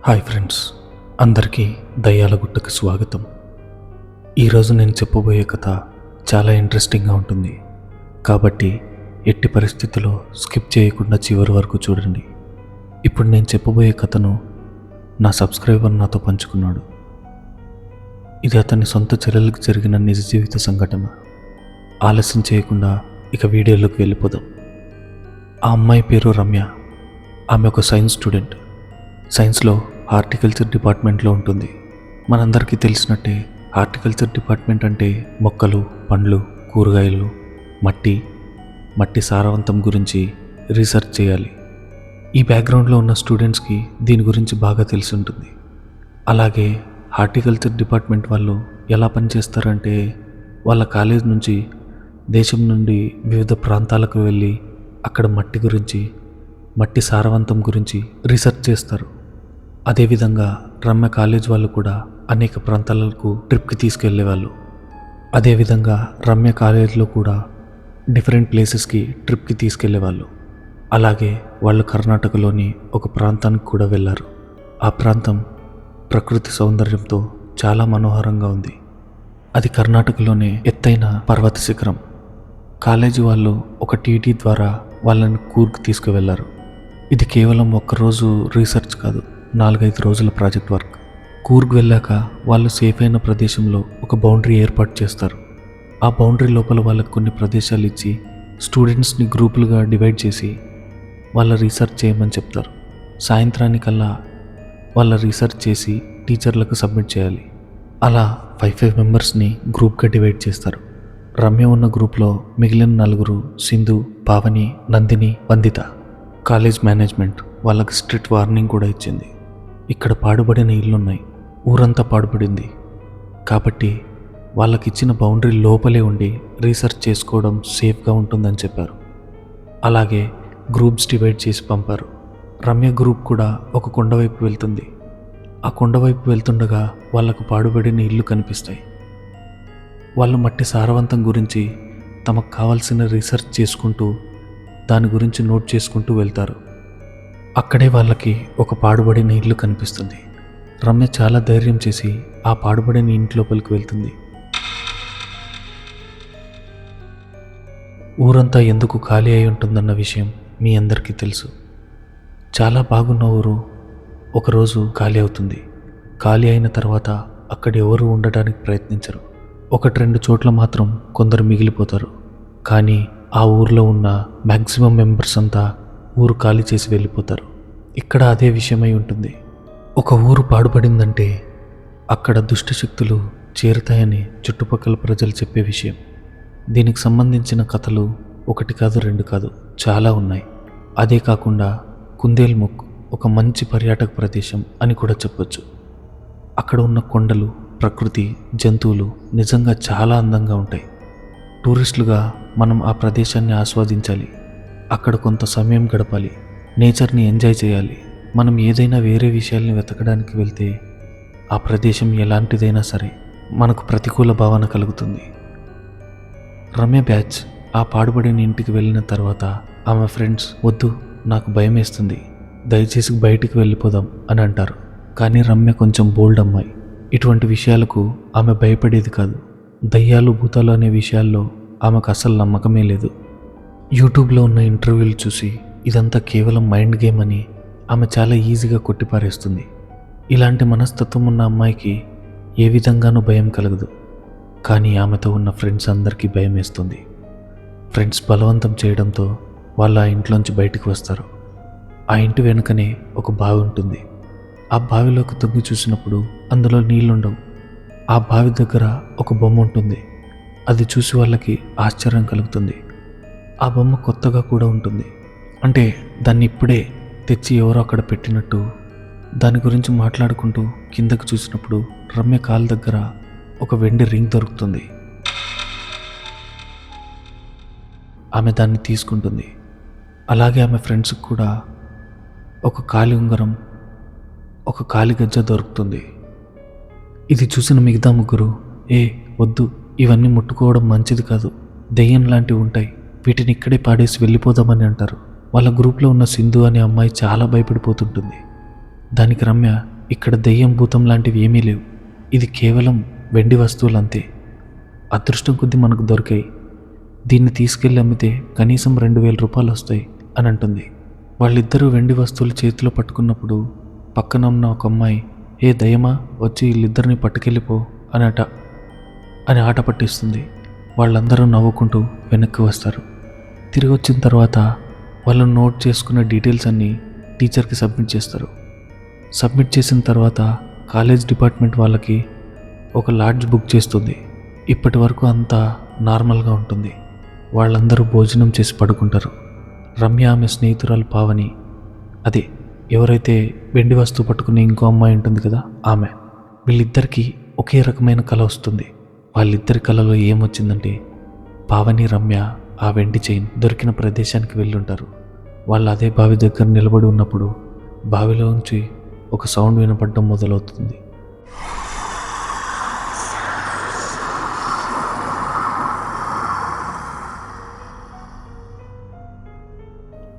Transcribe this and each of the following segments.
Hi friends, అందరికీ దయ్యాల గుట్టకు స్వాగతం. ఈరోజు నేను చెప్పబోయే కథ చాలా ఇంట్రెస్టింగ్గా ఉంటుంది. కాబట్టి ఎట్టి పరిస్థితుల్లో స్కిప్ చేయకుండా చివరి వరకు చూడండి. ఇప్పుడు నేను చెప్పబోయే కథను నా సబ్స్క్రైబర్ నాతో పంచుకున్నాడు. ఇది అతని సొంత చెల్లెలకు జరిగిన నిజ జీవిత సంఘటన. ఆలస్యం చేయకుండా ఇక వీడియోలోకి వెళ్ళిపోదాం. ఆ అమ్మాయి పేరు రమ్య. ఆమె ఒక సైన్స్ స్టూడెంట్. సైన్స్లో హార్టికల్చర్ డిపార్ట్మెంట్లో ఉంటుంది. మనందరికీ తెలిసినట్టే హార్టికల్చర్ డిపార్ట్మెంట్ అంటే మొక్కలు, పండ్లు, కూరగాయలు, మట్టి సారవంతం గురించి రీసెర్చ్ చేయాలి. ఈ బ్యాక్గ్రౌండ్లో ఉన్న స్టూడెంట్స్కి దీని గురించి బాగా తెలిసి ఉంటుంది. అలాగే హార్టికల్చర్ డిపార్ట్మెంట్ వాళ్ళు ఎలా పనిచేస్తారంటే వాళ్ళ కాలేజ్ నుంచి దేశం నుండి వివిధ ప్రాంతాలకు వెళ్ళి అక్కడ మట్టి సారవంతం గురించి రీసెర్చ్ చేస్తారు. అదేవిధంగా రమ్య కాలేజ్ వాళ్ళు కూడా అనేక ప్రాంతాలకు ట్రిప్కి తీసుకెళ్లేవాళ్ళు. అదేవిధంగా రమ్య కాలేజ్లో కూడా డిఫరెంట్ ప్లేసెస్కి ట్రిప్కి తీసుకెళ్లేవాళ్ళు. అలాగే వాళ్ళు కర్ణాటకలోని ఒక ప్రాంతానికి కూడా వెళ్ళారు. ఆ ప్రాంతం ప్రకృతి సౌందర్యంతో చాలా మనోహరంగా ఉంది. అది కర్ణాటకలోనే ఎత్తైన పర్వత శిఖరం. కాలేజీ వాళ్ళు ఒక టీటీ ద్వారా వాళ్ళని కూర్గ్ తీసుకువెళ్లారు. ఇది కేవలం ఒక్కరోజు రీసెర్చ్ కాదు, 4-5 రోజుల ప్రాజెక్ట్ వర్క్. కూర్గ్ వెళ్ళాక వాళ్ళు సేఫ్ అయిన ప్రదేశంలో ఒక బౌండరీ ఏర్పాటు చేస్తారు. ఆ బౌండరీ లోపల వాళ్ళకు కొన్ని ప్రదేశాలు ఇచ్చి స్టూడెంట్స్ని గ్రూపులుగా డివైడ్ చేసి వాళ్ళ రీసెర్చ్ చేయమని చెప్తారు. సాయంత్రానికల్లా వాళ్ళ రీసెర్చ్ చేసి టీచర్లకు సబ్మిట్ చేయాలి. అలా 5 మెంబర్స్ని గ్రూప్గా డివైడ్ చేస్తారు. రమ్య ఉన్న గ్రూప్లో మిగిలిన 4 సింధు, పావని, నందిని, వందిత. కాలేజ్ మేనేజ్మెంట్ వాళ్ళకి స్ట్రిక్ట్ వార్నింగ్ కూడా ఇచ్చింది. ఇక్కడ పాడుబడిన ఇల్లున్నాయి, ఊరంతా పాడుబడింది. కాబట్టి వాళ్ళకిచ్చిన బౌండరీ లోపలే ఉండి రీసెర్చ్ చేసుకోవడం సేఫ్గా ఉంటుందని చెప్పారు. అలాగే గ్రూప్స్ డివైడ్ చేసి పంపారు. రమ్య గ్రూప్ కూడా ఒక కొండ వైపు వెళ్తుంది. ఆ కొండ వైపు వెళ్తుండగా వాళ్ళకు పాడుబడిన ఇల్లు కనిపిస్తాయి. వాళ్ళు మట్టి సారవంతం గురించి తమకు కావాల్సిన రీసెర్చ్ చేసుకుంటూ దాని గురించి నోట్ చేసుకుంటూ వెళ్తారు. అక్కడే వాళ్ళకి ఒక పాడుబడిన ఇల్లు కనిపిస్తుంది. రమ్య చాలా ధైర్యం చేసి ఆ పాడుబడిన ఇంటి లోపలికి వెళ్తుంది. ఊరంతా ఎందుకు ఖాళీ అయి ఉంటుందన్న విషయం మీ అందరికీ తెలుసు. చాలా బాగున్న ఊరు ఒకరోజు ఖాళీ అవుతుంది. ఖాళీ అయిన తర్వాత అక్కడ ఎవరు ఉండడానికి ప్రయత్నించరు. 1-2 చోట్ల మాత్రం కొందరు మిగిలిపోతారు. కానీ ఆ ఊర్లో ఉన్న మ్యాక్సిమం మెంబర్స్ అంతా ఊరు ఖాళీ చేసి వెళ్ళిపోతారు. ఇక్కడ అదే విషయమై ఉంటుంది. ఒక ఊరు పాడుపడిందంటే అక్కడ దుష్టశక్తులు చేరుతాయని చుట్టుపక్కల ప్రజలు చెప్పే విషయం. దీనికి సంబంధించిన కథలు 1 కాదు 2 కాదు, చాలా ఉన్నాయి. అదే కాకుండా కుందేల్ముఖ్ ఒక మంచి పర్యాటక ప్రదేశం అని కూడా చెప్పొచ్చు. అక్కడ ఉన్న కొండలు, ప్రకృతి, జంతువులు నిజంగా చాలా అందంగా ఉంటాయి. టూరిస్టులుగా మనం ఆ ప్రదేశాన్ని ఆస్వాదించాలి. అక్కడ కొంత సమయం గడపాలి, నేచర్ని ఎంజాయ్ చేయాలి. మనం ఏదైనా వేరే విషయాల్ని వెతకడానికి వెళ్తే ఆ ప్రదేశం ఎలాంటిదైనా సరే మనకు ప్రతికూల భావన కలుగుతుంది. రమ్య బ్యాచ్ ఆ పాడుబడిన ఇంటికి వెళ్ళిన తర్వాత ఆమె ఫ్రెండ్స్, వద్దు నాకు భయం వేస్తుంది, దయచేసి బయటికి వెళ్ళిపోదాం అని అంటారు. కానీ రమ్య కొంచెం బోల్డ్ అమ్మాయి. ఇటువంటి విషయాలకు ఆమె భయపడేది కాదు. దయ్యాలు, భూతాలు అనే విషయాల్లో ఆమెకు అసలు నమ్మకమే లేదు. యూట్యూబ్లో ఉన్న ఇంటర్వ్యూలు చూసి ఇదంతా కేవలం మైండ్ గేమ్ అని ఆమె చాలా ఈజీగా కొట్టిపారేస్తుంది. ఇలాంటి మనస్తత్వం ఉన్న అమ్మాయికి ఏ విధంగానూ భయం కలగదు. కానీ ఆమెతో ఉన్న ఫ్రెండ్స్ అందరికీ భయం వేస్తుంది. ఫ్రెండ్స్ బలవంతం చేయడంతో వాళ్ళు ఆ ఇంట్లోంచి బయటకు వస్తారు. ఆ ఇంటి వెనుకనే ఒక బావి ఉంటుంది. ఆ బావిలోకి తొంగి చూసినప్పుడు అందులో నీళ్లుండవు. ఆ బావి దగ్గర ఒక బొమ్మ ఉంటుంది. అది చూసి వాళ్ళకి ఆశ్చర్యం కలుగుతుంది. ఆ బొమ్మ కొత్తగా కూడా ఉంటుంది. అంటే దాన్ని ఇప్పుడే తెచ్చి ఎవరో అక్కడ పెట్టినట్టు. దాని గురించి మాట్లాడుకుంటూ కిందకు చూసినప్పుడు రమ్య కాలు దగ్గర ఒక వెండి రింగ్ దొరుకుతుంది. ఆమె దాన్ని తీసుకుంటుంది. అలాగే ఆమె ఫ్రెండ్స్కి కూడా ఒక కాలి ఉంగరం, ఒక కాలి గజ్జ దొరుకుతుంది. ఇది చూసిన మిగతా ముగ్గురు, వద్దు, ఇవన్నీ ముట్టుకోవడం మంచిది కాదు, దెయ్యం లాంటివి ఉంటాయి, వీటిని ఇక్కడే పాడేసి వెళ్ళిపోదామని అంటారు. వాళ్ళ గ్రూప్లో ఉన్న సింధు అనే అమ్మాయి చాలా భయపడిపోతుంటుంది. దానికి రమ్య, ఇక్కడ దెయ్యం భూతం లాంటివి ఏమీ లేవు, ఇది కేవలం వెండి వస్తువులు అంతే, అదృష్టం కొద్దీ మనకు దొరికాయి, దీన్ని తీసుకెళ్ళి అమ్మితే కనీసం 2,000 రూపాయలు వస్తాయి అని అంటుంది. వాళ్ళిద్దరూ వెండి వస్తువులు చేతిలో పట్టుకున్నప్పుడు పక్కన ఉన్న ఒక అమ్మాయి, ఏ దయ్యమా, వచ్చి వీళ్ళిద్దరిని పట్టుకెళ్ళిపో అని ఆట పట్టిస్తుంది. వాళ్ళందరూ నవ్వుకుంటూ వెనక్కి వస్తారు. తిరిగి వచ్చిన తర్వాత వాళ్ళు నోట్ చేసుకున్న డీటెయిల్స్ అన్నీ టీచర్కి సబ్మిట్ చేస్తారు. సబ్మిట్ చేసిన తర్వాత కాలేజ్ డిపార్ట్మెంట్ వాళ్ళకి ఒక లాడ్జ్ బుక్ చేస్తుంది. ఇప్పటి వరకు అంతా నార్మల్గా ఉంటుంది. వాళ్ళందరూ భోజనం చేసి పడుకుంటారు. రమ్య, ఆమె స్నేహితురాలు పావని, అదే ఎవరైతే వెండి వస్తువు పట్టుకుని ఇంకో అమ్మాయి ఉంటుంది కదా ఆమె, వీళ్ళిద్దరికీ ఒకే రకమైన కళ వస్తుంది. వాళ్ళిద్దరి కళలో ఏమొచ్చిందంటే, పావని, రమ్య ఆ వెండి చైన్ దొరికిన ప్రదేశానికి వెళ్ళుంటారు. వాళ్ళు అదే బావి దగ్గర నిలబడి ఉన్నప్పుడు బావిలోంచి ఒక సౌండ్ వినపడడం మొదలవుతుంది.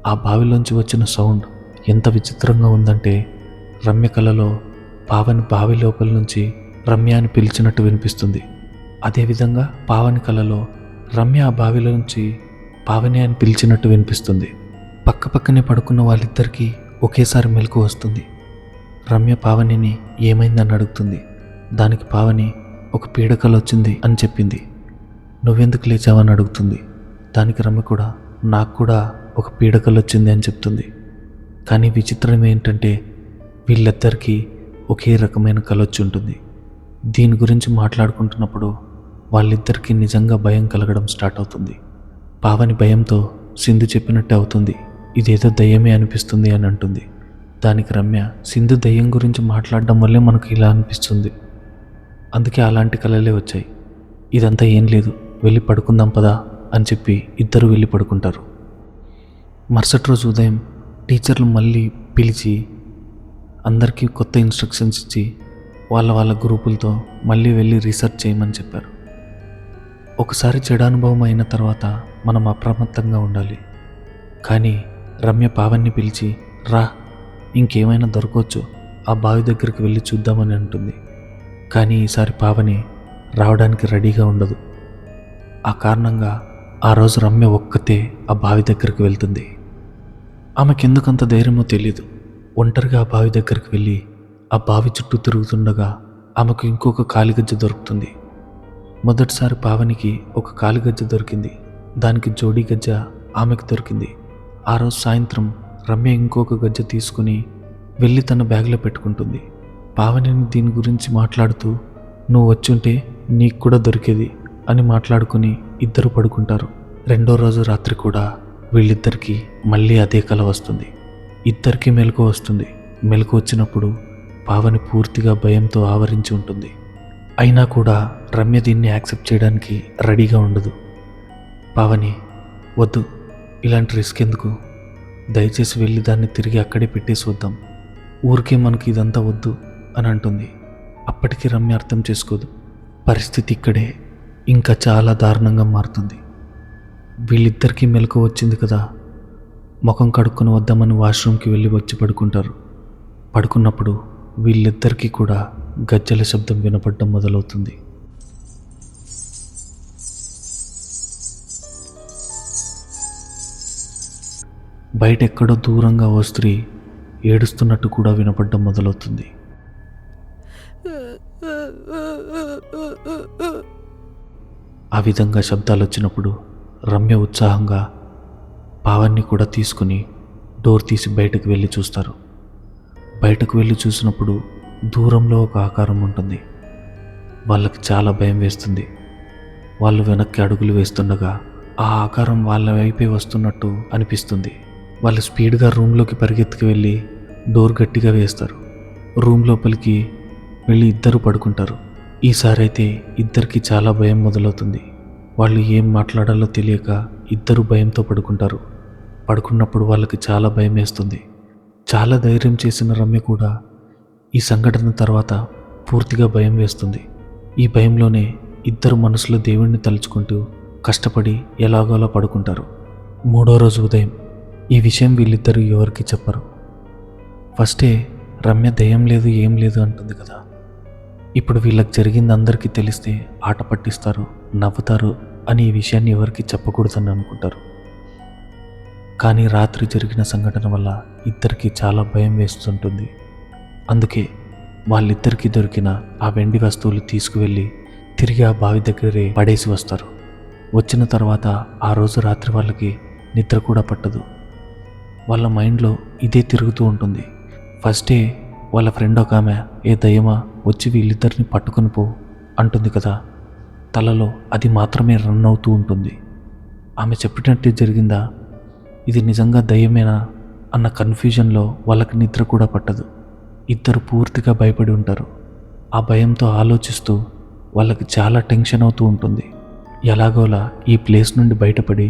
ఆ బావిలోంచి వచ్చిన సౌండ్ ఎంత విచిత్రంగా ఉందంటే, రమ్య కలలో పావని బావి లోపల నుంచి రమ్య అని పిలిచినట్టు వినిపిస్తుంది. అదేవిధంగా పావని కలలో రమ్య ఆ బావిలోంచి పావని అని పిలిచినట్టు వినిపిస్తుంది. పక్కపక్కనే పడుకున్న వాళ్ళిద్దరికీ ఒకేసారి మెలకు వస్తుంది. రమ్య పావనిని ఏమైందని అడుగుతుంది. దానికి పావని, ఒక పీడకల వచ్చింది అని చెప్పింది. నువ్వెందుకు లేచావని అడుగుతుంది. దానికి రమ్య కూడా, నాకు కూడా ఒక పీడకల వచ్చింది అని చెప్తుంది. కానీ విచిత్రం ఏంటంటే, వీళ్ళిద్దరికీ ఒకే రకమైన కల వచ్చి ఉంటుంది. దీని గురించి మాట్లాడుకుంటున్నప్పుడు వాళ్ళిద్దరికీ నిజంగా భయం కలగడం స్టార్ట్ అవుతుంది. పావని భయంతో సింధు చెప్పినట్టే అవుతుంది, ఇదేదో దయ్యమే అనిపిస్తుంది అని అంటుంది. దానికి రమ్య, సింధు దయ్యం గురించి మాట్లాడడం వల్లే మనకు ఇలా అనిపిస్తుంది, అందుకే అలాంటి కళలే వచ్చాయి, ఇదంతా ఏం లేదు, వెళ్ళి పడుకుందాం పదా అని చెప్పి ఇద్దరు వెళ్ళి పడుకుంటారు. మరుసటి రోజు ఉదయం టీచర్లు మళ్ళీ పిలిచి అందరికీ కొత్త ఇన్స్ట్రక్షన్స్ ఇచ్చి వాళ్ళ గ్రూపులతో మళ్ళీ వెళ్ళి రీసెర్చ్ చేయమని చెప్పారు. ఒకసారి చెడు అనుభవం అయిన తర్వాత మనం అప్రమత్తంగా ఉండాలి. కానీ రమ్య పావన్ని పిలిచి, రా, ఇంకేమైనా దొరకవచ్చు, ఆ బావి దగ్గరికి వెళ్ళి చూద్దామని అంటుంది. కానీ ఈసారి పావని రావడానికి రెడీగా ఉండదు. ఆ కారణంగా ఆ రోజు రమ్య ఒక్కతే ఆ బావి దగ్గరికి వెళ్తుంది. ఆమెకెందుకంత ధైర్యమో తెలీదు. ఒంటరిగా ఆ బావి దగ్గరికి వెళ్ళి ఆ బావి చుట్టూ తిరుగుతుండగా ఆమెకు ఇంకొక కాలిగజ్జ దొరుకుతుంది. మొదటిసారి పావనికి ఒక కాలిగజ్జ దొరికింది, దానికి జోడీ గజ్జ ఆమెకు దొరికింది. ఆ రోజు సాయంత్రం రమ్య ఇంకొక గజ్జ తీసుకుని వెళ్ళి తన బ్యాగ్లో పెట్టుకుంటుంది. పావనిని దీని గురించి మాట్లాడుతూ, నువ్వు వచ్చుంటే నీకు కూడా దొరికేది అని మాట్లాడుకుని ఇద్దరు పడుకుంటారు. రెండో రోజు రాత్రి కూడా వీళ్ళిద్దరికీ మళ్ళీ అదే కల వస్తుంది. ఇద్దరికీ మెలకు వస్తుంది. మెలకు వచ్చినప్పుడు పావని పూర్తిగా భయంతో ఆవరించి ఉంటుంది. అయినా కూడా రమ్య దీన్ని యాక్సెప్ట్ చేయడానికి రెడీగా ఉండదు. పావని, వద్దు, ఇలాంటి రిస్క్ ఎందుకు, దయచేసి వెళ్ళి దాన్ని తిరిగి అక్కడే పెట్టేసి వద్దాం, ఊరికే మనకి ఇదంతా వద్దు అని అంటుంది. అప్పటికి రమ్య అర్థం చేసుకోదు. పరిస్థితి ఇక్కడే ఇంకా చాలా దారుణంగా మారుతుంది. వీళ్ళిద్దరికీ మెలకు వచ్చింది కదా, ముఖం కడుక్కొని వద్దామని వాష్రూమ్కి వెళ్ళి వచ్చి పడుకుంటారు. పడుకున్నప్పుడు వీళ్ళిద్దరికీ కూడా గజ్జల శబ్దం వినపడడం మొదలవుతుంది. బయట ఎక్కడో దూరంగా ఓ స్త్రీ ఏడుస్తున్నట్టు కూడా వినపడడం మొదలవుతుంది. ఆ విధంగా శబ్దాలు వచ్చినప్పుడు రమ్య ఉత్సాహంగా పావన్ని కూడా తీసుకుని డోర్ తీసి బయటకు వెళ్ళి చూస్తారు. బయటకు వెళ్ళి చూసినప్పుడు దూరంలో ఒక ఆకారం ఉంటుంది. వాళ్ళకి చాలా భయం వేస్తుంది. వాళ్ళు వెనక్కి అడుగులు వేస్తుండగా ఆ ఆకారం వాళ్ళ వైపే వస్తున్నట్టు అనిపిస్తుంది. వాళ్ళు స్పీడ్గా రూమ్లోకి పరిగెత్తుకు వెళ్ళి డోర్ గట్టిగా వేస్తారు. రూమ్ లోపలికి వెళ్ళి ఇద్దరు పడుకుంటారు. ఈసారి అయితే ఇద్దరికి చాలా భయం మొదలవుతుంది. వాళ్ళు ఏం మాట్లాడాలో తెలియక ఇద్దరు భయంతో పడుకుంటారు. పడుకున్నప్పుడు వాళ్ళకి చాలా భయం వేస్తుంది. చాలా ధైర్యం చేసిన రమ్య కూడా ఈ సంఘటన తర్వాత పూర్తిగా భయం వేస్తుంది. ఈ భయంలోనే ఇద్దరు మనసులో దేవుణ్ణి తలుచుకుంటూ కష్టపడి ఎలాగోలా పడుకుంటారు. మూడో రోజు ఉదయం ఈ విషయం వీళ్ళిద్దరూ ఎవరికి చెప్పరు. ఫస్టే రమ్య దయ్యం లేదు ఏం లేదు అంటుంది కదా. ఇప్పుడు వీళ్ళకి జరిగింది అందరికీ తెలిస్తే ఆట పట్టిస్తారు, నవ్వుతారు అని ఈ విషయాన్ని ఎవరికి చెప్పకూడదని అనుకుంటారు. కానీ రాత్రి జరిగిన సంఘటన వల్ల ఇద్దరికి చాలా భయం వేస్తుంటుంది. అందుకే వాళ్ళిద్దరికీ దొరికిన ఆ వెండి వస్తువులు తీసుకువెళ్ళి తిరిగి ఆ బావి దగ్గరే పడేసి వస్తారు. వచ్చిన తర్వాత ఆ రోజు రాత్రి వాళ్ళకి నిద్ర కూడా పట్టదు. వాళ్ళ మైండ్లో ఇదే తిరుగుతూ ఉంటుంది. ఫస్ట్ డే వాళ్ళ ఫ్రెండ్ ఒక ఆమె, ఏ దయ్యమా వచ్చి వీళ్ళిద్దరిని పట్టుకొని పో అంటుంది కదా. తలలో అది మాత్రమే రన్ అవుతూ ఉంటుంది. ఆమె చెప్పినట్టే జరిగిందా, ఇది నిజంగా దయ్యమేనా అన్న కన్ఫ్యూజన్లో వాళ్ళకి నిద్ర కూడా పట్టదు. ఇద్దరు పూర్తిగా భయపడి ఉంటారు. ఆ భయంతో ఆలోచిస్తూ వాళ్ళకి చాలా టెన్షన్ అవుతూ ఉంటుంది. ఎలాగోలా ఈ ప్లేస్ నుండి బయటపడి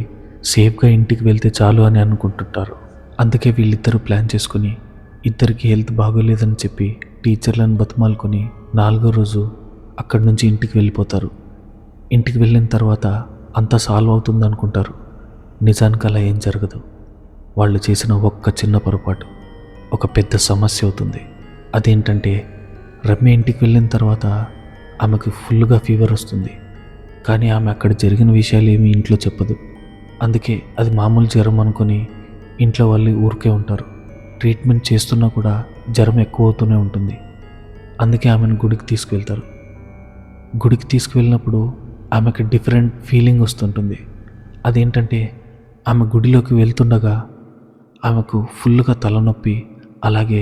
సేఫ్గా ఇంటికి వెళ్తే చాలు అని అనుకుంటుంటారు. అందుకే వీళ్ళిద్దరూ ప్లాన్ చేసుకుని ఇద్దరికి హెల్త్ బాగోలేదని చెప్పి టీచర్లను బతిమాలుకొని 4వ రోజు అక్కడి నుంచి ఇంటికి వెళ్ళిపోతారు. ఇంటికి వెళ్ళిన తర్వాత అంతా సాల్వ్ అవుతుంది అనుకుంటారు. నిజానికి అలా ఏం జరగదు. వాళ్ళు చేసిన ఒక్క చిన్న పొరపాటు ఒక పెద్ద సమస్య అవుతుంది. అదేంటంటే రమ్య ఇంటికి వెళ్ళిన తర్వాత ఆమెకు ఫుల్గా ఫీవర్ వస్తుంది. కానీ ఆమె అక్కడ జరిగిన విషయాలు ఏమీ ఇంట్లో చెప్పదు. అందుకే అది మామూలు జ్వరం అనుకొని ఇంట్లో వాళ్ళు ఊరికే ఉంటారు. ట్రీట్మెంట్ చేస్తున్నా కూడా జ్వరం ఎక్కువ అవుతూనే ఉంటుంది. అందుకే ఆమెను గుడికి తీసుకువెళ్తారు. గుడికి తీసుకువెళ్ళినప్పుడు ఆమెకు డిఫరెంట్ ఫీలింగ్ వస్తుంటుంది. అదేంటంటే ఆమె గుడిలోకి వెళ్తుండగా ఆమెకు ఫుల్గా తలనొప్పి, అలాగే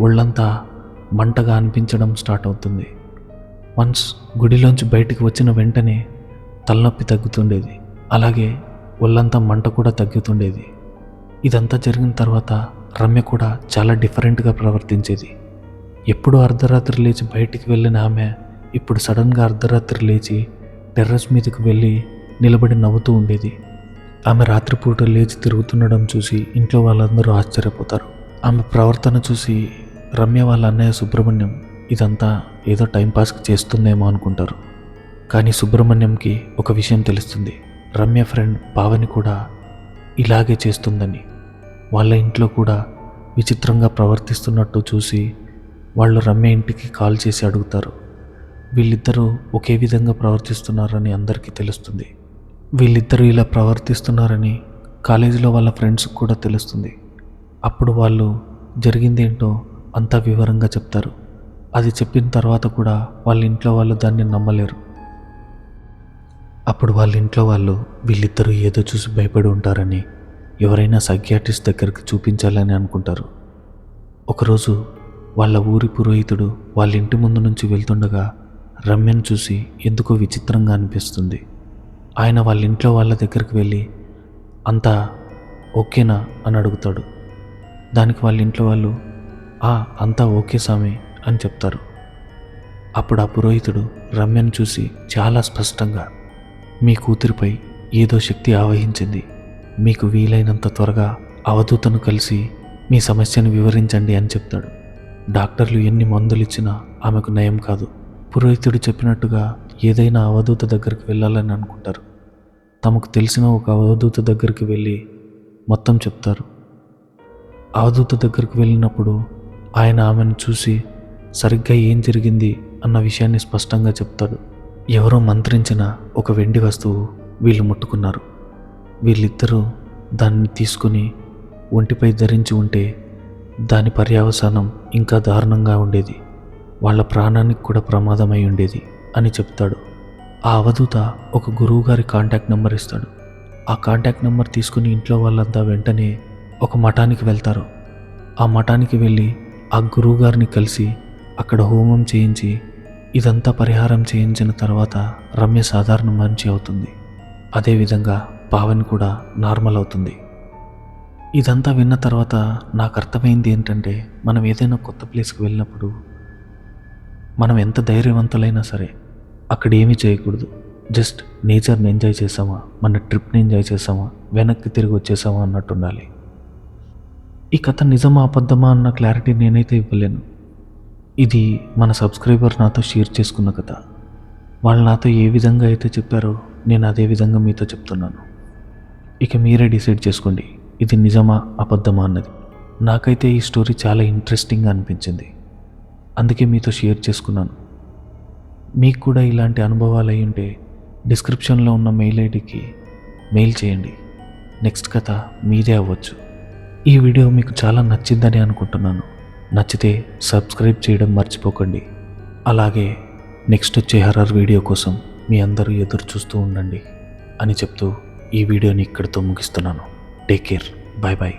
ఒళ్ళంతా మంటగా అనిపించడం స్టార్ట్ అవుతుంది. వన్స్ గుడిలోంచి బయటికి వచ్చిన వెంటనే తలనొప్పి తగ్గుతుండేది, అలాగే ఒళ్ళంతా మంట కూడా తగ్గుతుండేది. ఇదంతా జరిగిన తర్వాత రమ్య కూడా చాలా డిఫరెంట్గా ప్రవర్తించేది. ఎప్పుడూ అర్ధరాత్రి లేచి బయటికి వెళ్ళిన ఆమె ఇప్పుడు సడన్గా అర్ధరాత్రి లేచి టెర్రస్ మీదకి వెళ్ళి నిలబడి నవ్వుతూ ఉండేది. ఆమె రాత్రిపూట లేచి తిరుగుతుండడం చూసి ఇంట్లో వాళ్ళందరూ ఆశ్చర్యపోతారు. ఆమె ప్రవర్తన చూసి రమ్య వాళ్ళ అన్నయ్య సుబ్రహ్మణ్యం ఇదంతా ఏదో టైంపాస్కి చేస్తుందేమో అనుకుంటారు. కానీ సుబ్రహ్మణ్యంకి ఒక విషయం తెలుస్తుంది. రమ్య ఫ్రెండ్ పావని కూడా ఇలాగే చేస్తుందని. వాళ్ళ ఇంట్లో కూడా విచిత్రంగా ప్రవర్తిస్తున్నట్టు చూసి వాళ్ళు రమ్య ఇంటికి కాల్ చేసి అడుగుతారు. వీళ్ళిద్దరూ ఒకే విధంగా ప్రవర్తిస్తున్నారని అందరికీ తెలుస్తుంది. వీళ్ళిద్దరూ ఇలా ప్రవర్తిస్తున్నారని కాలేజీలో వాళ్ళ ఫ్రెండ్స్కి కూడా తెలుస్తుంది. అప్పుడు వాళ్ళు జరిగిందేంటో అంతా వివరంగా చెప్తారు. అది చెప్పిన తర్వాత కూడా వాళ్ళ ఇంట్లో వాళ్ళు దాన్ని నమ్మలేరు. అప్పుడు వాళ్ళ ఇంట్లో వాళ్ళు వీళ్ళిద్దరూ ఏదో చూసి భయపడి ఉంటారని ఎవరైనా సైకియాట్రిస్ట్ దగ్గరికి చూపించాలని అనుకుంటారు. ఒకరోజు వాళ్ళ ఊరి పురోహితుడు వాళ్ళ ఇంటి ముందు నుంచి వెళ్తుండగా రమ్యను చూసి ఎందుకో విచిత్రంగా అనిపిస్తుంది. ఆయన వాళ్ళ ఇంట్లో వాళ్ళ దగ్గరికి వెళ్ళి అంతా ఓకేనా అని అడుగుతాడు. దానికి వాళ్ళ ఇంట్లో వాళ్ళు అంతా ఓకే స్వామి అని చెప్తారు. అప్పుడు ఆ పురోహితుడు రమ్యను చూసి చాలా స్పష్టంగా, మీ కూతురిపై ఏదో శక్తి ఆవహించింది, మీకు వీలైనంత త్వరగా అవధూతను కలిసి మీ సమస్యను వివరించండి అని చెప్తాడు. డాక్టర్లు ఎన్ని మందులు ఇచ్చినా ఆమెకు నయం కాదు. పురోహితుడు చెప్పినట్టుగా ఏదైనా అవధూత దగ్గరికి వెళ్ళాలని అనుకుంటారు. తమకు తెలిసిన ఒక అవధూత దగ్గరికి వెళ్ళి మొత్తం చెప్తారు. అవధూత దగ్గరికి వెళ్ళినప్పుడు ఆయన ఆమెను చూసి సరిగ్గా ఏం జరిగింది అన్న విషయాన్ని స్పష్టంగా చెప్తాడు. ఎవరో మంత్రించిన ఒక వెండి వస్తువు వీళ్ళు ముట్టుకున్నారు. వీళ్ళిద్దరూ దాన్ని తీసుకుని ఒంటిపై ధరించి ఉంటే దాని పర్యవసానం ఇంకా దారుణంగా ఉండేది, వాళ్ళ ప్రాణానికి కూడా ప్రమాదమై ఉండేది అని చెప్తాడు. ఆ అవధూత ఒక గురువుగారి కాంటాక్ట్ నెంబర్ ఇస్తాడు. ఆ కాంటాక్ట్ నెంబర్ తీసుకుని ఇంట్లో వాళ్ళంతా వెంటనే ఒక మఠానికి వెళ్తారు. ఆ మఠానికి వెళ్ళి ఆ గురువుగారిని కలిసి అక్కడ హోమం చేయించి ఇదంతా పరిహారం చేయించిన తర్వాత రమ్య సాధారణ మనిషి అవుతుంది. అదేవిధంగా పావని కూడా నార్మల్ అవుతుంది. ఇదంతా విన్న తర్వాత నాకు అర్థమైంది ఏంటంటే, మనం ఏదైనా కొత్త ప్లేస్కి వెళ్ళినప్పుడు మనం ఎంత ధైర్యవంతులైనా సరే అక్కడ ఏమీ చేయకూడదు. జస్ట్ నేచర్ని ఎంజాయ్ చేసామా, మన ట్రిప్ని ఎంజాయ్ చేసామా, వెనక్కి తిరిగి వచ్చేసామా అన్నట్టు ఉండాలి. ఈ కథ నిజమా అబద్ధమా అన్న క్లారిటీ నేనైతే ఇవ్వలేను. ఇది మన సబ్స్క్రైబర్ నాతో షేర్ చేసుకున్న కథ. వాళ్ళు నాతో ఏ విధంగా అయితే చెప్పారో నేను అదే విధంగా మీతో చెప్తున్నాను. ఇక మీరే డిసైడ్ చేసుకోండి ఇది నిజమా అబద్ధమా అన్నది. నాకైతే ఈ స్టోరీ చాలా ఇంట్రెస్టింగ్గా అనిపించింది, అందుకే మీతో షేర్ చేసుకున్నాను. మీకు కూడా ఇలాంటి అనుభవాలు అయి ఉంటే డిస్క్రిప్షన్లో ఉన్న మెయిల్ ఐడికి మెయిల్ చేయండి. నెక్స్ట్ కథ మీదే అవ్వచ్చు. ఈ వీడియో మీకు చాలా నచ్చిందని అనుకుంటున్నాను. నచ్చితే సబ్స్క్రైబ్ చేయడం మర్చిపోకండి. అలాగే నెక్స్ట్ వచ్చే హర్రర్ వీడియో కోసం మీ అందరూ ఎదురు చూస్తూ ఉండండి అని చెప్తూ ఈ వీడియోని ఇక్కడితో ముగిస్తున్నాను. Take care. Bye bye.